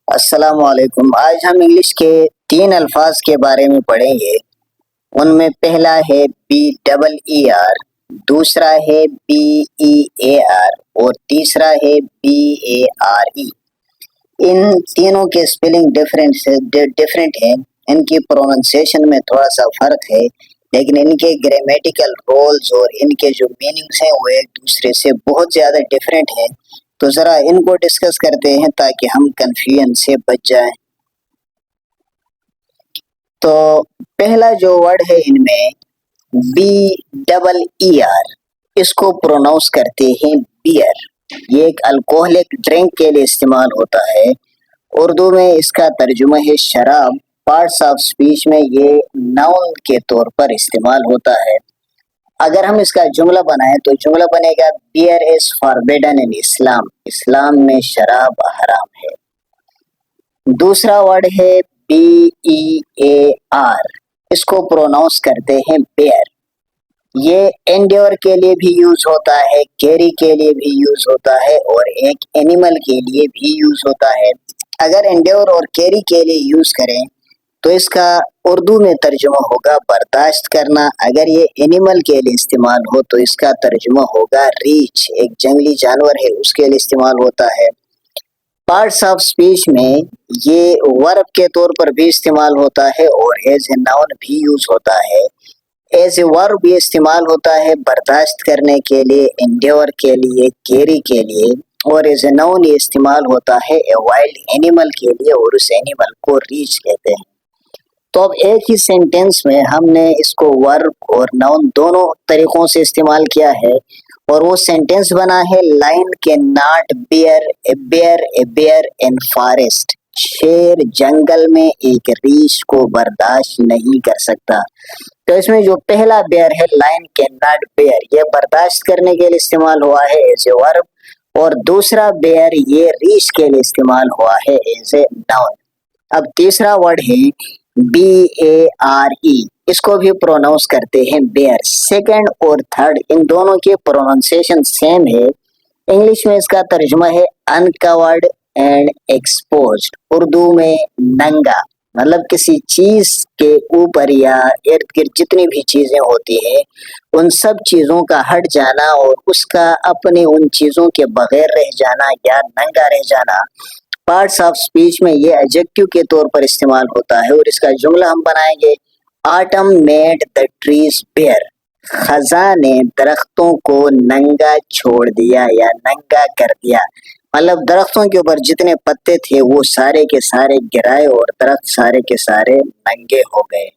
السلام علیکم۔ آج ہم انگلش کے 3 الفاظ کے بارے میں پڑھیں گے۔ ان میں پہلا ہے BEER، دوسرا ہے BEAR اور تیسرا ہے BARE۔ ان تینوں کے سپیلنگ ڈیفرنٹ ہیں، ان کی پروننسیشن میں تھوڑا سا فرق ہے، لیکن ان کے گرامیٹیکل رولز اور ان کے جو میننگز ہیں وہ ایک دوسرے سے بہت زیادہ ڈیفرنٹ ہیں۔ تو ذرا ان کو ڈسکس کرتے ہیں تاکہ ہم کنفیوژن سے بچ جائیں۔ تو پہلا جو ورڈ ہے ان میں BEER، اس کو پروناؤنس کرتے ہیں بیئر۔ یہ ایک الکوہلک ڈرنک کے لیے استعمال ہوتا ہے۔ اردو میں اس کا ترجمہ ہے شراب۔ پارٹس آف اسپیچ میں یہ ناؤن کے طور پر استعمال ہوتا ہے۔ اگر ہم اس کا جملہ بنائیں تو جملہ بنے گا بیئر از فاربیڈن ان اسلام، اسلام میں شراب حرام ہے۔ دوسرا ورڈ ہے BEAR، اس کو پروناؤنس کرتے ہیں بیئر۔ یہ انڈیور کے لیے بھی یوز ہوتا ہے، کیری کے لیے بھی یوز ہوتا ہے اور ایک اینیمل کے لیے بھی یوز ہوتا ہے۔ اگر انڈیور اور کیری کے لیے یوز کریں تو اس کا اردو میں ترجمہ ہوگا برداشت کرنا۔ اگر یہ اینیمل کے لیے استعمال ہو تو اس کا ترجمہ ہوگا ریچ، ایک جنگلی جانور ہے اس کے لیے استعمال ہوتا ہے۔ پارٹس آف اسپیچ میں یہ ورب کے طور پر بھی استعمال ہوتا ہے اور ایز اے ناؤن بھی یوز ہوتا ہے۔ ایز اے ورب یہ استعمال ہوتا ہے برداشت کرنے کے لیے، انڈیور کے لیے، کیری کے لیے، اور ایز اے ناؤن یہ استعمال ہوتا ہے اے وائلڈ اینیمل کے لیے اور اس اینیمل کو ریچ کہتے ہیں۔ تو اب ایک ہی سینٹینس میں ہم نے اس کو ورب اور ناؤن دونوں طریقوں سے استعمال کیا ہے، اور وہ سینٹینس بنا ہے لائن کے ناٹ بیئر ان فارسٹ، شیر جنگل میں ایک ریچھ کو برداشت نہیں کر سکتا۔ تو اس میں جو پہلا بیئر ہے لائن کے ناٹ بیئر، یہ برداشت کرنے کے لیے استعمال ہوا ہے ایز اے ورب، اور دوسرا بیئر یہ ریچھ کے لیے استعمال ہوا ہے ایز اے ناؤن۔ اب تیسرا ورڈ ہے BARE، اس کو بھی پروناؤنس کرتے ہیں بیئر۔ سیکنڈ اور تھرڈ ان دونوں کی پروننسیشن سیم ہے۔ انگلش میں اس کا ترجمہ ہے انکورڈ اینڈ ایکسپوزڈ، اردو میں ننگا، مطلب کسی چیز کے اوپر یا ارد گرد جتنی بھی چیزیں ہوتی ہیں ان سب چیزوں کا ہٹ جانا اور اس کا اپنے ان چیزوں کے بغیر رہ جانا یا ننگا رہ جانا۔ پارٹس آف اسپیچ میں یہ ایڈجیکٹو کے طور پر استعمال ہوتا ہے، اور اس کا جملہ ہم بنائیں گے autumn made the trees bare، خزاں نے درختوں کو ننگا چھوڑ دیا یا ننگا کر دیا، مطلب درختوں کے اوپر جتنے پتے تھے وہ سارے کے سارے گرائے اور درخت سارے کے سارے ننگے ہو گئے۔